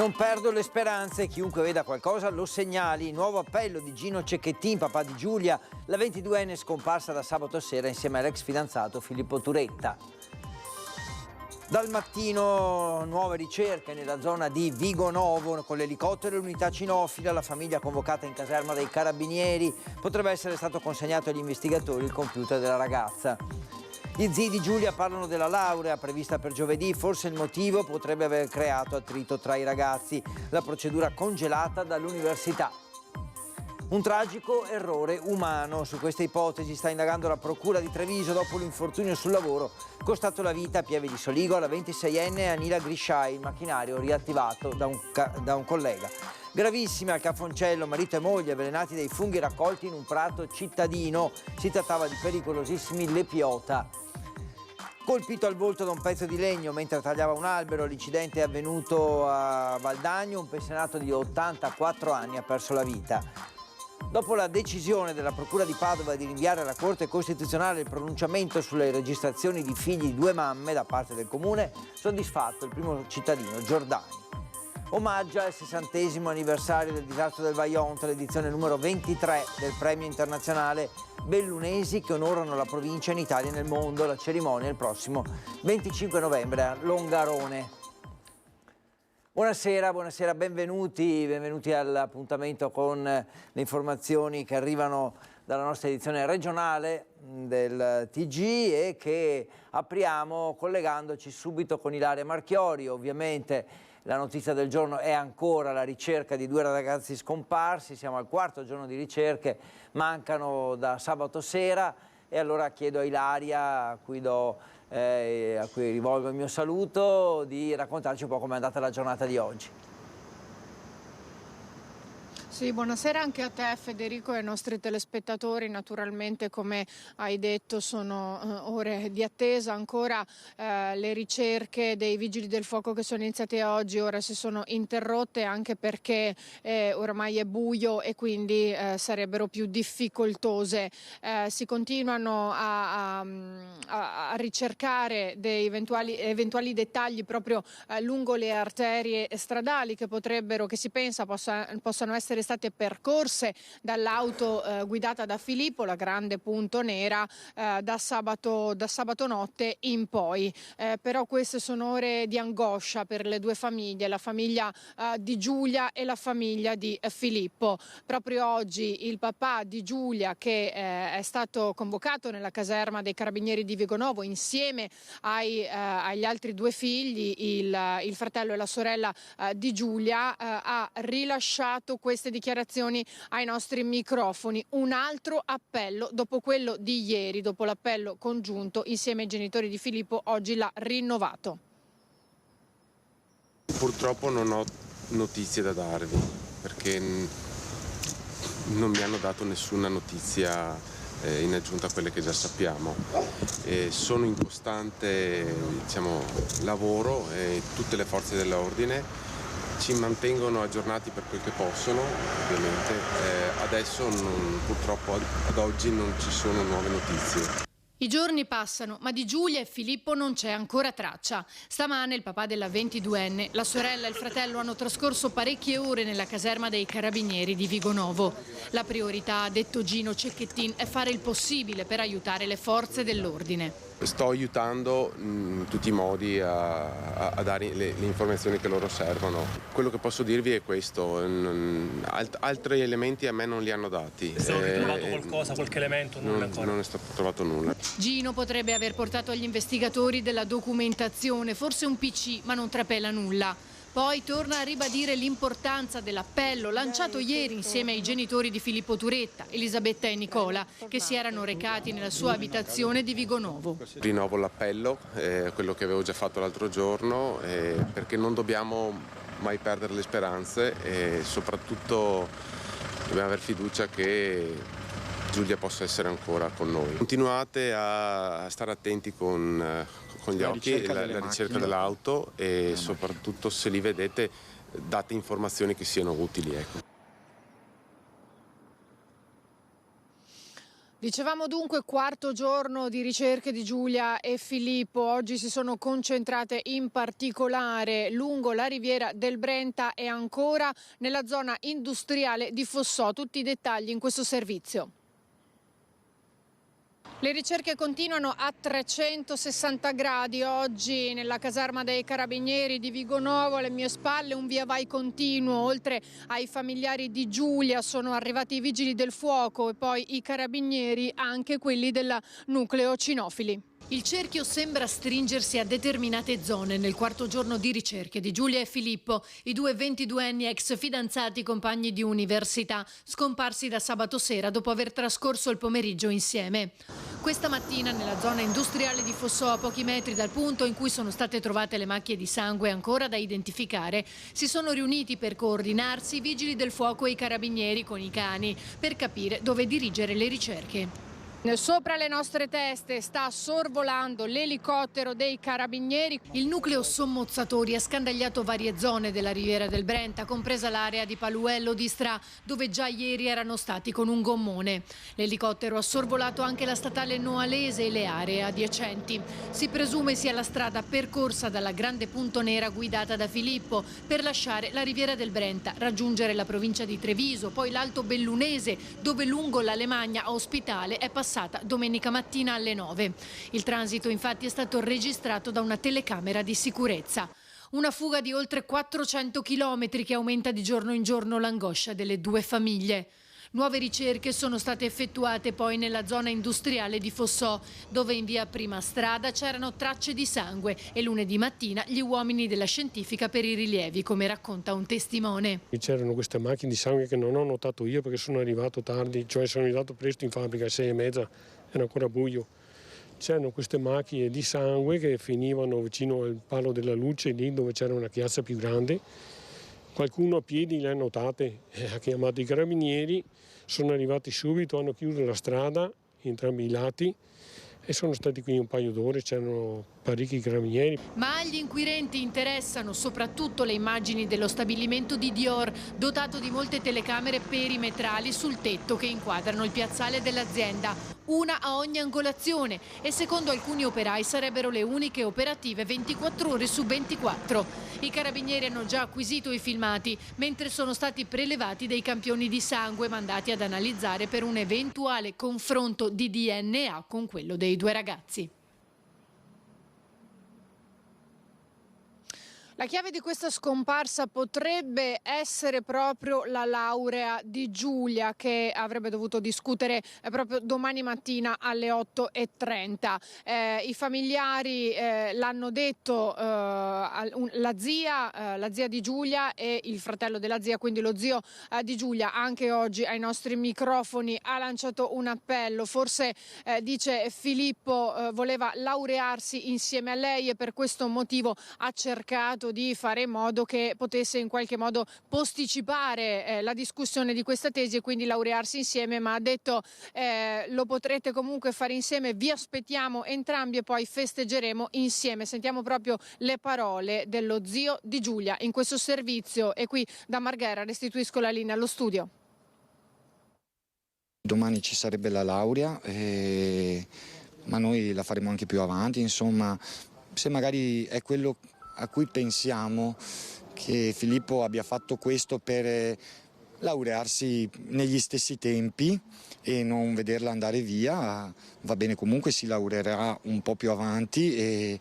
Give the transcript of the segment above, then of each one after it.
Non perdo le speranze, chiunque veda qualcosa lo segnali. Nuovo appello di Gino Cecchettin, papà di Giulia, la 22enne scomparsa da sabato sera insieme all'ex fidanzato Filippo Turetta. Dal mattino nuove ricerche nella zona di Vigonovo con l'elicottero e l'unità cinofila. La famiglia convocata in caserma dei Carabinieri. Potrebbe essere stato consegnato agli investigatori il computer della ragazza. Gli zii di Giulia parlano della laurea prevista per giovedì, forse il motivo potrebbe aver creato attrito tra i ragazzi, la procedura congelata dall'università. Un tragico errore umano, su questa ipotesi sta indagando la procura di Treviso dopo l'infortunio sul lavoro costato la vita a Pieve di Soligo alla 26enne Anila Grisciai, il macchinario riattivato da un collega. Gravissime al Cafoncello, marito e moglie avvelenati dai funghi raccolti in un prato cittadino, si trattava di pericolosissimi lepiota. Colpito al volto da un pezzo di legno mentre tagliava un albero, l'incidente è avvenuto a Valdagno, un pensionato di 84 anni ha perso la vita. Dopo la decisione della Procura di Padova di rinviare alla Corte Costituzionale il pronunciamento sulle registrazioni di figli di due mamme da parte del Comune, soddisfatto il primo cittadino Giordani. Omaggia il 60° anniversario del disastro del Vajont, l'edizione numero 23 del premio internazionale Bellunesi che onorano la provincia in Italia e nel mondo. La cerimonia il prossimo 25 novembre a Longarone. Buonasera, benvenuti all'appuntamento con le informazioni che arrivano dalla nostra edizione regionale del TG e che apriamo collegandoci subito con Ilaria Marchiori. Ovviamente la notizia del giorno è ancora la ricerca di due ragazzi scomparsi, siamo al 4º giorno di ricerche, mancano da sabato sera e allora chiedo a Ilaria, a cui rivolgo il mio saluto, di raccontarci un po' com'è andata la giornata di oggi. Sì, buonasera anche a te Federico e ai nostri telespettatori. Naturalmente, come hai detto, sono ore di attesa ancora. Le ricerche dei vigili del fuoco che sono iniziate oggi ora si sono interrotte anche perché ormai è buio e quindi sarebbero più difficoltose. Si continuano a ricercare dei eventuali dettagli proprio lungo le arterie stradali che si pensa possano essere state percorse dall'auto guidata da Filippo, la grande punto nera, da sabato notte in poi. Però queste sono ore di angoscia per le due famiglie, la famiglia di Giulia e la famiglia di Filippo. Proprio oggi il papà di Giulia, che è stato convocato nella caserma dei Carabinieri di Vigonovo insieme agli altri due figli, il fratello e la sorella di Giulia, ha rilasciato queste dichiarazioni ai nostri microfoni. Un altro appello dopo quello di ieri, dopo l'appello congiunto insieme ai genitori di Filippo, oggi l'ha rinnovato. Purtroppo non ho notizie da darvi perché non mi hanno dato nessuna notizia in aggiunta a quelle che già sappiamo. Sono in costante lavoro e tutte le forze dell'ordine ci mantengono aggiornati per quel che possono, ovviamente. Adesso purtroppo ad oggi non ci sono nuove notizie. I giorni passano, ma di Giulia e Filippo non c'è ancora traccia. Stamane il papà della 22enne, la sorella e il fratello hanno trascorso parecchie ore nella caserma dei Carabinieri di Vigonovo. La priorità, ha detto Gino Cecchettin, è fare il possibile per aiutare le forze dell'ordine. Sto aiutando in tutti i modi a dare le informazioni che loro servono. Quello che posso dirvi è questo, altri elementi a me non li hanno dati. È stato ritrovato qualcosa, qualche elemento? Non è stato trovato nulla. Gino potrebbe aver portato agli investigatori della documentazione, forse un PC, ma non trapela nulla. Poi torna a ribadire l'importanza dell'appello lanciato ieri insieme ai genitori di Filippo Turetta, Elisabetta e Nicola, che si erano recati nella sua abitazione di Vigonovo. Rinnovo l'appello, quello che avevo già fatto l'altro giorno, perché non dobbiamo mai perdere le speranze e soprattutto dobbiamo avere fiducia che Giulia possa essere ancora con noi. Continuate a stare attenti con gli occhi, la ricerca dell'auto e soprattutto se li vedete date informazioni che siano utili. Ecco. Dicevamo dunque quarto giorno di ricerche di Giulia e Filippo. Oggi si sono concentrate in particolare lungo la riviera del Brenta e ancora nella zona industriale di Fossò. Tutti i dettagli in questo servizio. Le ricerche continuano a 360 gradi oggi nella caserma dei Carabinieri di Vigonovo. Alle mie spalle un via vai continuo. Oltre ai familiari di Giulia sono arrivati i vigili del fuoco e poi i carabinieri, anche quelli del nucleo cinofili. Il cerchio sembra stringersi a determinate zone nel quarto giorno di ricerche di Giulia e Filippo, i due 22enni ex fidanzati compagni di università, scomparsi da sabato sera dopo aver trascorso il pomeriggio insieme. Questa mattina nella zona industriale di Fossò, a pochi metri dal punto in cui sono state trovate le macchie di sangue ancora da identificare, si sono riuniti per coordinarsi i vigili del fuoco e i carabinieri con i cani per capire dove dirigere le ricerche. Sopra le nostre teste sta sorvolando l'elicottero dei carabinieri. Il nucleo sommozzatori ha scandagliato varie zone della riviera del Brenta, compresa l'area di Paluello di Stra, dove già ieri erano stati con un gommone. L'elicottero ha sorvolato anche la statale Noalese e le aree adiacenti. Si presume sia la strada percorsa dalla Grande Punto Nera guidata da Filippo per lasciare la riviera del Brenta, raggiungere la provincia di Treviso, poi l'Alto Bellunese, dove lungo la Lemagna Ospitale è passata domenica mattina alle 9. Il transito infatti è stato registrato da una telecamera di sicurezza. Una fuga di oltre 400 chilometri che aumenta di giorno in giorno l'angoscia delle due famiglie. Nuove ricerche sono state effettuate poi nella zona industriale di Fossò, dove in via Prima Strada c'erano tracce di sangue e lunedì mattina gli uomini della scientifica per i rilievi, come racconta un testimone. C'erano queste macchine di sangue che non ho notato io perché sono arrivato tardi, cioè sono arrivato presto in fabbrica alle 6:30, era ancora buio. C'erano queste macchie di sangue che finivano vicino al palo della luce, lì dove c'era una chiazza più grande. Qualcuno a piedi le ha notate, ha chiamato i carabinieri, sono arrivati subito, hanno chiuso la strada, entrambi i lati, e sono stati qui un paio d'ore, c'erano parecchi carabinieri. Ma agli inquirenti interessano soprattutto le immagini dello stabilimento di Dior, dotato di molte telecamere perimetrali sul tetto che inquadrano il piazzale dell'azienda, una a ogni angolazione, e secondo alcuni operai sarebbero le uniche operative 24 ore su 24. I carabinieri hanno già acquisito i filmati, mentre sono stati prelevati dei campioni di sangue mandati ad analizzare per un eventuale confronto di DNA con quello dei due ragazzi. La chiave di questa scomparsa potrebbe essere proprio la laurea di Giulia, che avrebbe dovuto discutere proprio domani mattina alle 8:30. I familiari l'hanno detto, la zia di Giulia e il fratello della zia, quindi lo zio di Giulia, anche oggi ai nostri microfoni ha lanciato un appello. Forse dice Filippo voleva laurearsi insieme a lei e per questo motivo ha cercato di fare in modo che potesse in qualche modo posticipare la discussione di questa tesi e quindi laurearsi insieme, ma ha detto lo potrete comunque fare insieme, vi aspettiamo entrambi e poi festeggeremo insieme. Sentiamo proprio le parole dello zio di Giulia in questo servizio, e qui da Marghera restituisco la linea allo studio. Domani ci sarebbe la laurea, ma noi la faremo anche più avanti, insomma, se magari è quello a cui pensiamo, che Filippo abbia fatto questo per laurearsi negli stessi tempi e non vederla andare via, va bene comunque, si laureerà un po' più avanti e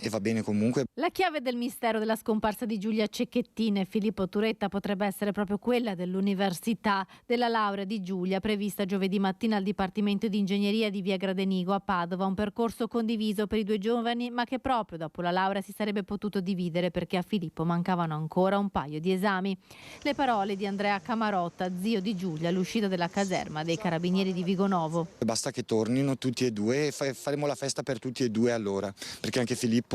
va bene comunque. La chiave del mistero della scomparsa di Giulia Cecchettin e Filippo Turetta potrebbe essere proprio quella dell'università, della laurea di Giulia prevista giovedì mattina al Dipartimento di Ingegneria di Via Gradenigo a Padova, un percorso condiviso per i due giovani, ma che proprio dopo la laurea si sarebbe potuto dividere perché a Filippo mancavano ancora un paio di esami. Le parole di Andrea Camarotta, zio di Giulia, all'uscita della caserma dei Carabinieri di Vigonovo. Basta che tornino tutti e due e faremo la festa per tutti e due allora, perché anche Filippo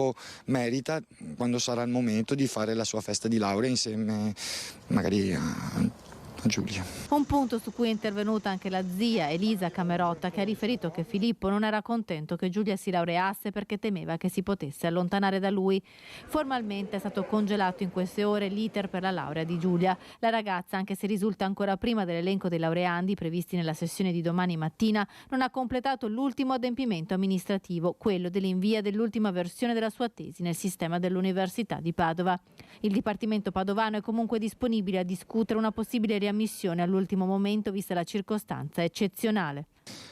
merita, quando sarà il momento, di fare la sua festa di laurea insieme magari a Giulia. Un punto su cui è intervenuta anche la zia Elisa Camerotta, che ha riferito che Filippo non era contento che Giulia si laureasse perché temeva che si potesse allontanare da lui. Formalmente è stato congelato in queste ore l'iter per la laurea di Giulia. La ragazza, anche se risulta ancora prima dell'elenco dei laureandi previsti nella sessione di domani mattina, non ha completato l'ultimo adempimento amministrativo, quello dell'invia dell'ultima versione della sua tesi nel sistema dell'Università di Padova. Il Dipartimento padovano è comunque disponibile a discutere una possibile riammissione all'ultimo momento, vista la circostanza eccezionale.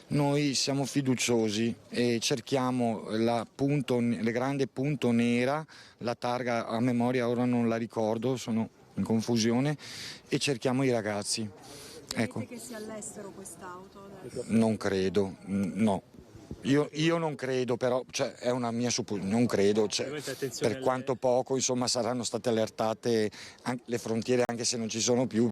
Noi siamo fiduciosi e cerchiamo la grande punto nera, la targa a memoria ora non la ricordo, sono in confusione, e cerchiamo i ragazzi. Ecco. Crede che sia all'estero quest'auto? Non credo, no. Io non credo, però è una mia supposizione, non credo, per quanto poco insomma saranno state allertate le frontiere anche se non ci sono più.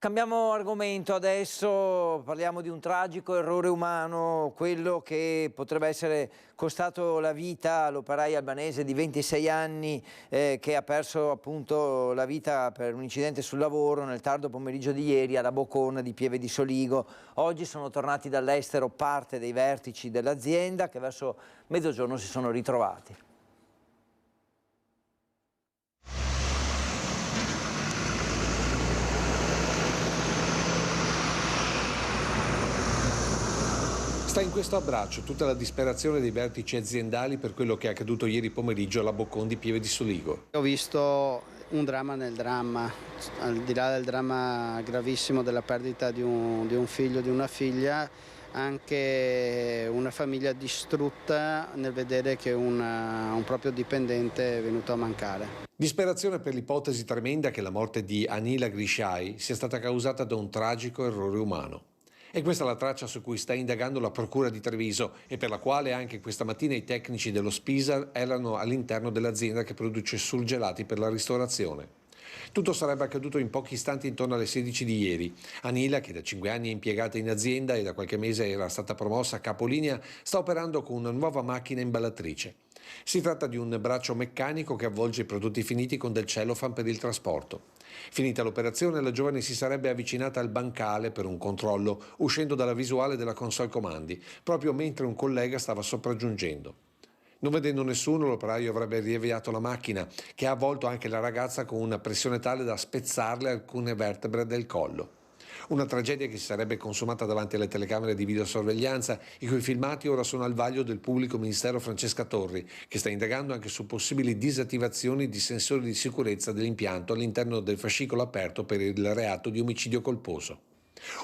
Cambiamo argomento adesso, parliamo di un tragico errore umano, quello che potrebbe essere costato la vita all'operaio albanese di 26 anni che ha perso appunto la vita per un incidente sul lavoro nel tardo pomeriggio di ieri alla Boccona di Pieve di Soligo. Oggi sono tornati dall'estero parte dei vertici dell'azienda che verso mezzogiorno si sono ritrovati. Sta in questo abbraccio tutta la disperazione dei vertici aziendali per quello che è accaduto ieri pomeriggio alla Boccon di Pieve di Soligo. Ho visto un dramma nel dramma, al di là del dramma gravissimo della perdita di un figlio, di una figlia, anche una famiglia distrutta nel vedere che un proprio dipendente è venuto a mancare. Disperazione per l'ipotesi tremenda che la morte di Anila Grishai sia stata causata da un tragico errore umano. E questa è la traccia su cui sta indagando la Procura di Treviso e per la quale anche questa mattina i tecnici dello Spisa erano all'interno dell'azienda che produce surgelati per la ristorazione. Tutto sarebbe accaduto in pochi istanti intorno alle 16 di ieri. Anila, che da 5 anni è impiegata in azienda e da qualche mese era stata promossa a capolinea, sta operando con una nuova macchina imballatrice. Si tratta di un braccio meccanico che avvolge i prodotti finiti con del cellophane per il trasporto. Finita l'operazione, la giovane si sarebbe avvicinata al bancale per un controllo, uscendo dalla visuale della console comandi, proprio mentre un collega stava sopraggiungendo. Non vedendo nessuno, l'operaio avrebbe riavviato la macchina, che ha avvolto anche la ragazza con una pressione tale da spezzarle alcune vertebre del collo. Una tragedia che si sarebbe consumata davanti alle telecamere di videosorveglianza, i cui filmati ora sono al vaglio del pubblico ministero Francesca Torri, che sta indagando anche su possibili disattivazioni di sensori di sicurezza dell'impianto all'interno del fascicolo aperto per il reato di omicidio colposo.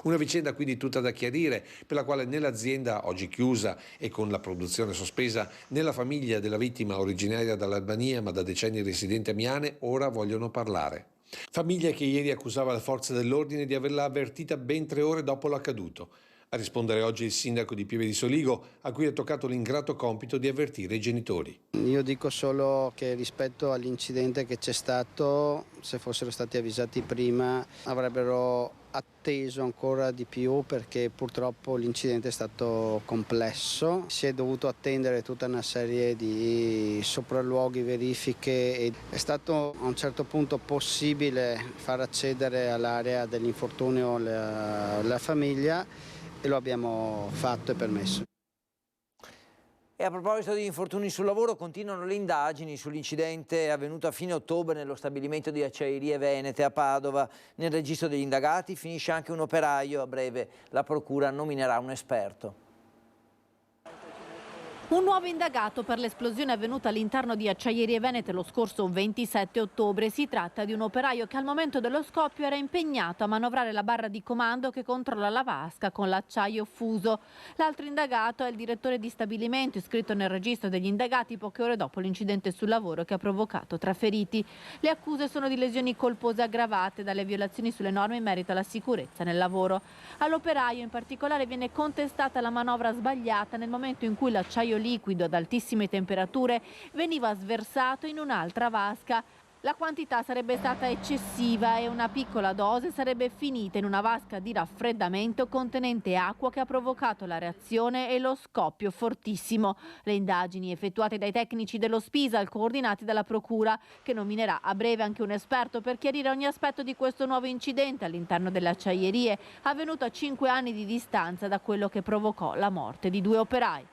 Una vicenda quindi tutta da chiarire, per la quale né l'azienda, oggi chiusa e con la produzione sospesa, né la famiglia della vittima originaria dall'Albania ma da decenni residente a Miane ora vogliono parlare. Famiglia che ieri accusava le forze dell'ordine di averla avvertita ben 3 ore dopo l'accaduto. A rispondere oggi il sindaco di Pieve di Soligo, a cui è toccato l'ingrato compito di avvertire i genitori. Io dico solo che rispetto all'incidente che c'è stato, se fossero stati avvisati prima, avrebbero atteso ancora di più, perché purtroppo l'incidente è stato complesso. Si è dovuto attendere tutta una serie di sopralluoghi, verifiche, e è stato a un certo punto possibile far accedere all'area dell'infortunio la famiglia, e lo abbiamo fatto e permesso. E a proposito di infortuni sul lavoro, continuano le indagini sull'incidente avvenuto a fine ottobre nello stabilimento di Acciaierie Venete a Padova. Nel registro degli indagati finisce anche un operaio. A breve la procura nominerà un esperto. Un nuovo indagato per l'esplosione avvenuta all'interno di Acciaierie Venete lo scorso 27 ottobre. Si tratta di un operaio che al momento dello scoppio era impegnato a manovrare la barra di comando che controlla la vasca con l'acciaio fuso. L'altro indagato è il direttore di stabilimento, iscritto nel registro degli indagati poche ore dopo l'incidente sul lavoro che ha provocato 3 feriti. Le accuse sono di lesioni colpose aggravate dalle violazioni sulle norme in merito alla sicurezza nel lavoro. All'operaio in particolare viene contestata la manovra sbagliata nel momento in cui l'acciaio liquido ad altissime temperature veniva sversato in un'altra vasca. La quantità sarebbe stata eccessiva e una piccola dose sarebbe finita in una vasca di raffreddamento contenente acqua che ha provocato la reazione e lo scoppio fortissimo. Le indagini effettuate dai tecnici dello Spisal, coordinati dalla Procura, che nominerà a breve anche un esperto per chiarire ogni aspetto di questo nuovo incidente all'interno delle acciaierie, avvenuto a 5 anni di distanza da quello che provocò la morte di 2 operai.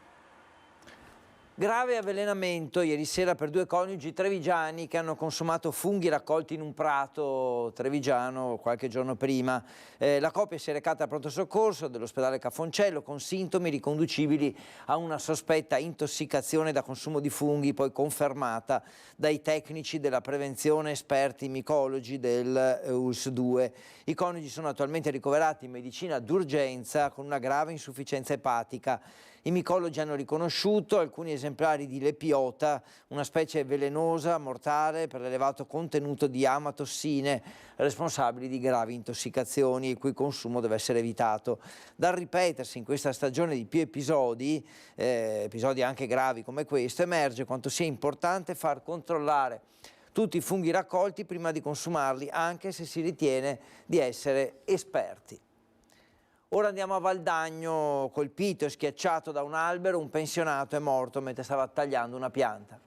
Grave avvelenamento ieri sera per 2 coniugi trevigiani che hanno consumato funghi raccolti in un prato trevigiano qualche giorno prima. La coppia si è recata al pronto soccorso dell'ospedale Cafoncello con sintomi riconducibili a una sospetta intossicazione da consumo di funghi, poi confermata dai tecnici della prevenzione esperti micologi del ULSS 2. I coniugi sono attualmente ricoverati in medicina d'urgenza con una grave insufficienza epatica. I micologi hanno riconosciuto alcuni esemplari di lepiota, una specie velenosa, mortale per l'elevato contenuto di amatossine, responsabili di gravi intossicazioni, il cui consumo deve essere evitato. Dal ripetersi in questa stagione di più episodi anche gravi come questo, emerge quanto sia importante far controllare tutti i funghi raccolti prima di consumarli, anche se si ritiene di essere esperti. Ora andiamo a Valdagno, colpito e schiacciato da un albero, un pensionato è morto mentre stava tagliando una pianta.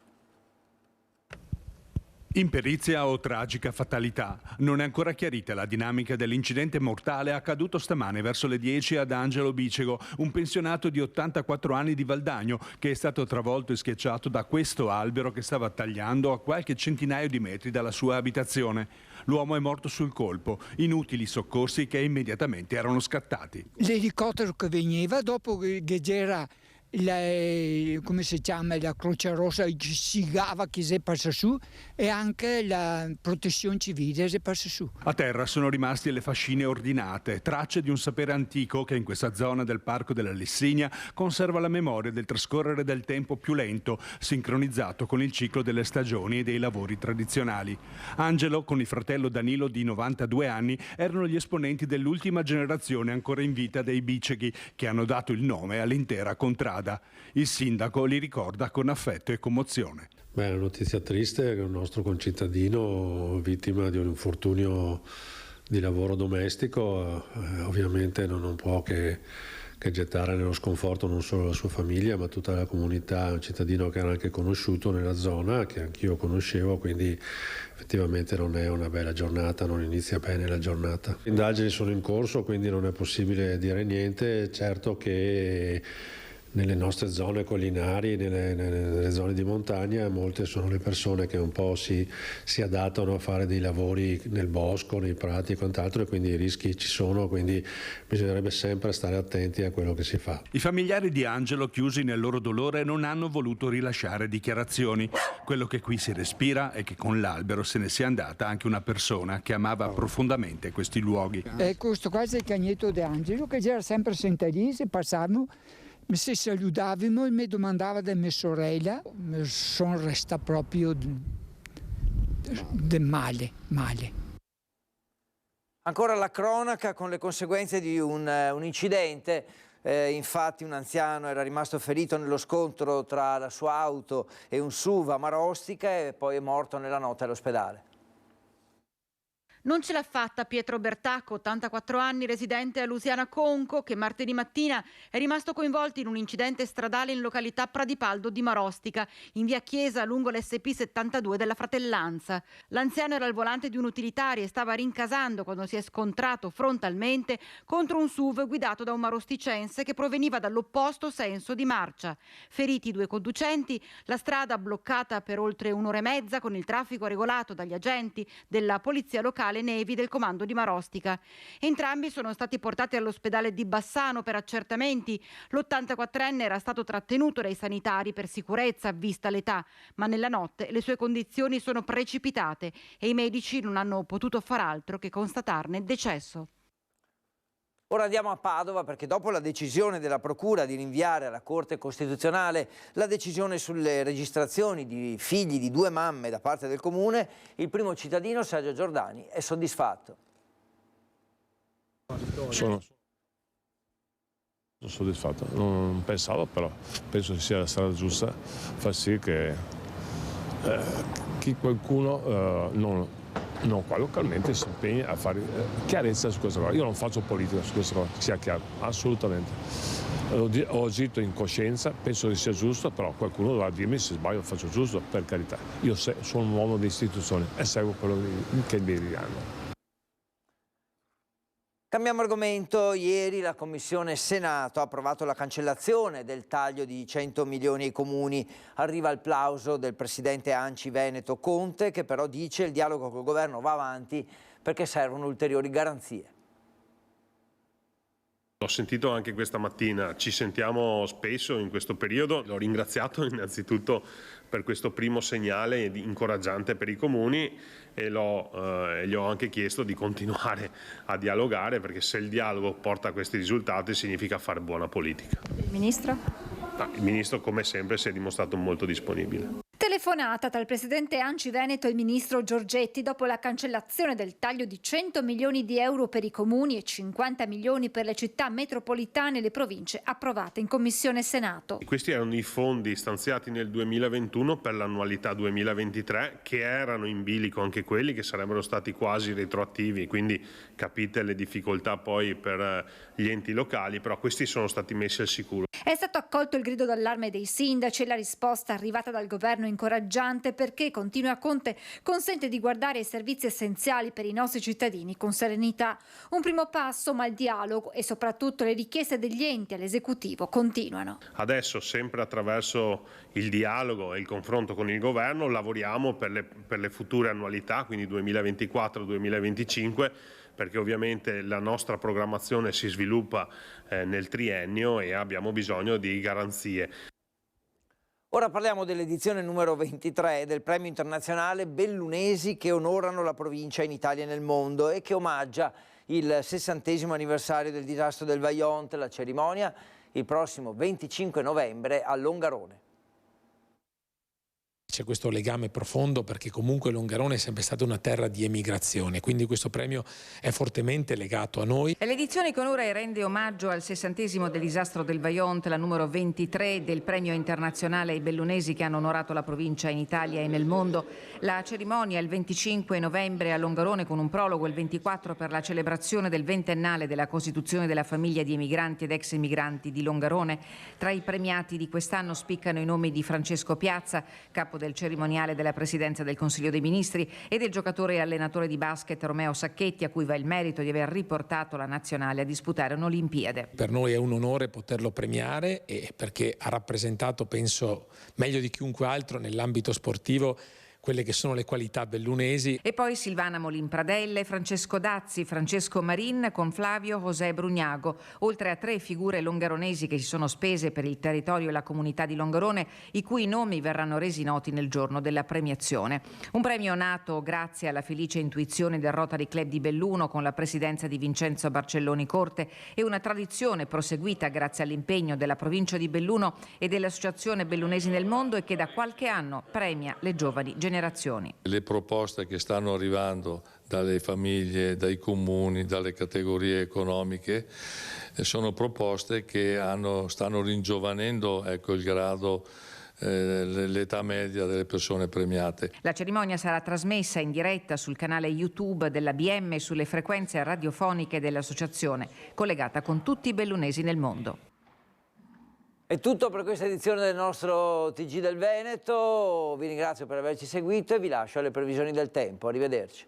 Imperizia o tragica fatalità? Non è ancora chiarita la dinamica dell'incidente mortale accaduto stamane verso le 10 ad Angelo Bicego, un pensionato di 84 anni di Valdagno che è stato travolto e schiacciato da questo albero che stava tagliando a qualche centinaio di metri dalla sua abitazione. L'uomo è morto sul colpo, inutili soccorsi che immediatamente erano scattati. L'elicottero che veniva dopo che c'era come si chiama, la Croce Rossa sigava che si passa su e anche la protezione civile si passa su. A terra sono rimasti le fascine ordinate, tracce di un sapere antico che in questa zona del Parco della Lessigna conserva la memoria del trascorrere del tempo più lento, sincronizzato con il ciclo delle stagioni e dei lavori tradizionali. Angelo, con il fratello Danilo di 92 anni, erano gli esponenti dell'ultima generazione ancora in vita dei Biceghi, che hanno dato il nome all'intera contrada. Il sindaco li ricorda con affetto e commozione. È una notizia triste che un nostro concittadino vittima di un infortunio di lavoro domestico ovviamente non può che gettare nello sconforto non solo la sua famiglia ma tutta la comunità, un cittadino che era anche conosciuto nella zona, che anch'io conoscevo, quindi effettivamente non è una bella giornata, non inizia bene la giornata. Le indagini sono in corso, quindi non è possibile dire niente. Certo che nelle nostre zone collinari, nelle zone di montagna, molte sono le persone che un po' si adattano a fare dei lavori nel bosco, nei prati e quant'altro, e quindi i rischi ci sono, quindi bisognerebbe sempre stare attenti a quello che si fa. I familiari di Angelo, chiusi nel loro dolore, non hanno voluto rilasciare dichiarazioni. Quello che qui si respira è che con l'albero se ne sia andata anche una persona che amava profondamente questi luoghi. Questo qua è il cagnetto di Angelo, che era sempre sentito lì, se passavamo, se salutavamo, mi domandava di mia sorella, sono resta proprio male. Ancora la cronaca con le conseguenze di un incidente. Infatti un anziano era rimasto ferito nello scontro tra la sua auto e un SUV a Marostica e poi è morto nella notte all'ospedale. Non ce l'ha fatta Pietro Bertacco, 84 anni, residente a Lusiana Conco, che martedì mattina è rimasto coinvolto in un incidente stradale in località Pradipaldo di Marostica, in via Chiesa, lungo l'SP 72 della Fratellanza. L'anziano era al volante di un utilitario e stava rincasando quando si è scontrato frontalmente contro un SUV guidato da un marosticense che proveniva dall'opposto senso di marcia. Feriti 2 conducenti, la strada bloccata per oltre un'ora e mezza con il traffico regolato dagli agenti della polizia locale Nevi del comando di Marostica. Entrambi sono stati portati all'ospedale di Bassano per accertamenti. L'84enne era stato trattenuto dai sanitari per sicurezza, vista l'età, ma nella notte le sue condizioni sono precipitate e i medici non hanno potuto far altro che constatarne il decesso. Ora andiamo a Padova perché dopo la decisione della Procura di rinviare alla Corte Costituzionale la decisione sulle registrazioni di figli di 2 mamme da parte del Comune, il primo cittadino, Sergio Giordani, è soddisfatto. Sono soddisfatto, non pensavo, però penso che sia la strada giusta, far sì che che qualcuno non qua localmente si impegna a fare chiarezza su questa cosa. Io non faccio politica su questa cosa, sia chiaro, assolutamente. Ho agito in coscienza, penso che sia giusto, però qualcuno dovrà dirmi se sbaglio, faccio giusto, per carità. Io sono un uomo di istituzioni e seguo quello che mi diranno. Cambiamo argomento. Ieri la Commissione Senato ha approvato la cancellazione del taglio di 100 milioni ai comuni. Arriva il plauso del presidente ANCI Veneto Conte, che però dice il dialogo col governo va avanti perché servono ulteriori garanzie. L'ho sentito anche questa mattina, ci sentiamo spesso in questo periodo. L'ho ringraziato innanzitutto per questo primo segnale incoraggiante per i comuni e gli ho anche chiesto di continuare a dialogare, perché se il dialogo porta a questi risultati significa fare buona politica. Il Ministro? Il Ministro, come sempre, si è dimostrato molto disponibile. Telefonata tra il presidente ANCI Veneto e il ministro Giorgetti dopo la cancellazione del taglio di 100 milioni di euro per i comuni e 50 milioni per le città metropolitane e le province approvate in Commissione Senato. Questi erano i fondi stanziati nel 2021 per l'annualità 2023, che erano in bilico anche quelli che sarebbero stati quasi retroattivi, quindi capite le difficoltà poi per gli enti locali, però questi sono stati messi al sicuro. È stato accolto il grido d'allarme dei sindaci e la risposta arrivata dal governo incoraggiante, perché, continua Conte, consente di guardare ai servizi essenziali per i nostri cittadini con serenità. Un primo passo, ma il dialogo e soprattutto le richieste degli enti all'esecutivo continuano. Adesso, sempre attraverso il dialogo e il confronto con il governo, lavoriamo per le future annualità, quindi 2024-2025, perché ovviamente la nostra programmazione si sviluppa nel triennio e abbiamo bisogno di garanzie. Ora parliamo dell'edizione numero 23 del premio internazionale Bellunesi, che onorano la provincia in Italia e nel mondo e che omaggia il 60° anniversario del disastro del Vajont. La cerimonia il prossimo 25 novembre a Longarone. C'è questo legame profondo perché comunque Longarone è sempre stata una terra di emigrazione, quindi questo premio è fortemente legato a noi. È l'edizione che onora e rende omaggio al 60° del disastro del Vajont, la numero 23 del premio internazionale ai bellunesi che hanno onorato la provincia in Italia e nel mondo. La cerimonia il 25 novembre a Longarone, con un prologo il 24 per la celebrazione del 20ennale della costituzione della famiglia di emigranti ed ex emigranti di Longarone. Tra i premiati di quest'anno spiccano i nomi di Francesco Piazza, capo del cerimoniale della Presidenza del Consiglio dei Ministri, e del giocatore e allenatore di basket Romeo Sacchetti, a cui va il merito di aver riportato la nazionale a disputare un'Olimpiade. Per noi è un onore poterlo premiare, e perché ha rappresentato, penso, meglio di chiunque altro nell'ambito sportivo quelle che sono le qualità bellunesi. E poi Silvana Molin Pradelle, Francesco Dazzi, Francesco Marin con Flavio José Brugnago, oltre a 3 figure longaronesi che si sono spese per il territorio e la comunità di Longarone, i cui nomi verranno resi noti nel giorno della premiazione. Un premio nato grazie alla felice intuizione del Rotary Club di Belluno, con la presidenza di Vincenzo Barcelloni Corte, e una tradizione proseguita grazie all'impegno della provincia di Belluno e dell'Associazione Bellunesi nel Mondo, e che da qualche anno premia le giovani generazioni. Le proposte che stanno arrivando dalle famiglie, dai comuni, dalle categorie economiche sono proposte che stanno ringiovanendo il grado, l'età media delle persone premiate. La cerimonia sarà trasmessa in diretta sul canale YouTube dell'ABM e sulle frequenze radiofoniche dell'associazione, collegata con tutti i bellunesi nel mondo. È tutto per questa edizione del nostro TG del Veneto. Vi ringrazio per averci seguito e vi lascio alle previsioni del tempo. Arrivederci.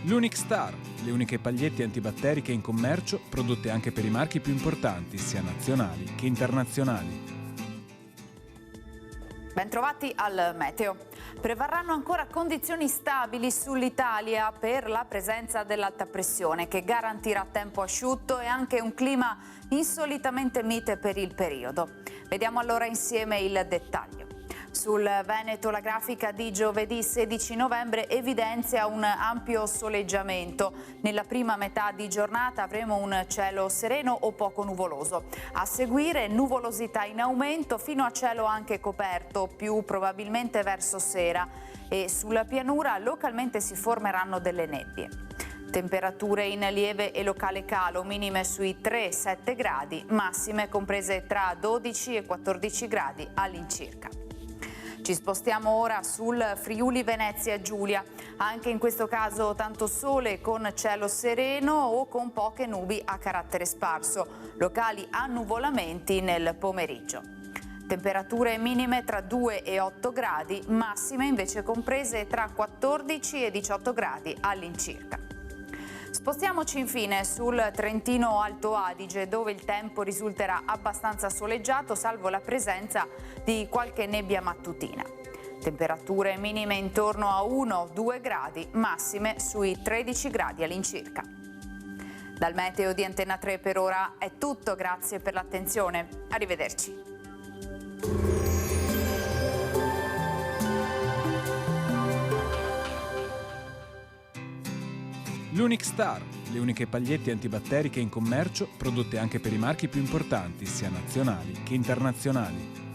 L'Unic Star, le uniche pagliette antibatteriche in commercio, prodotte anche per i marchi più importanti, sia nazionali che internazionali. Bentrovati al meteo. Prevarranno ancora condizioni stabili sull'Italia per la presenza dell'alta pressione, che garantirà tempo asciutto e anche un clima insolitamente mite per il periodo. Vediamo allora insieme il dettaglio. Sul Veneto la grafica di giovedì 16 novembre evidenzia un ampio soleggiamento. Nella prima metà di giornata avremo un cielo sereno o poco nuvoloso. A seguire nuvolosità in aumento fino a cielo anche coperto, più probabilmente verso sera, e sulla pianura localmente si formeranno delle nebbie. Temperature in lieve e locale calo, minime sui 3-7 gradi, massime comprese tra 12 e 14 gradi all'incirca. Ci spostiamo ora sul Friuli Venezia Giulia, anche in questo caso tanto sole con cielo sereno o con poche nubi a carattere sparso, locali annuvolamenti nel pomeriggio. Temperature minime tra 2 e 8 gradi, massime invece comprese tra 14 e 18 gradi all'incirca. Spostiamoci infine sul Trentino Alto Adige, dove il tempo risulterà abbastanza soleggiato, salvo la presenza di qualche nebbia mattutina. Temperature minime intorno a 1-2 gradi, massime sui 13 gradi all'incirca. Dal meteo di Antenna 3 per ora è tutto, grazie per l'attenzione. Arrivederci. L'Unic Star, le uniche pagliette antibatteriche in commercio, prodotte anche per i marchi più importanti, sia nazionali che internazionali.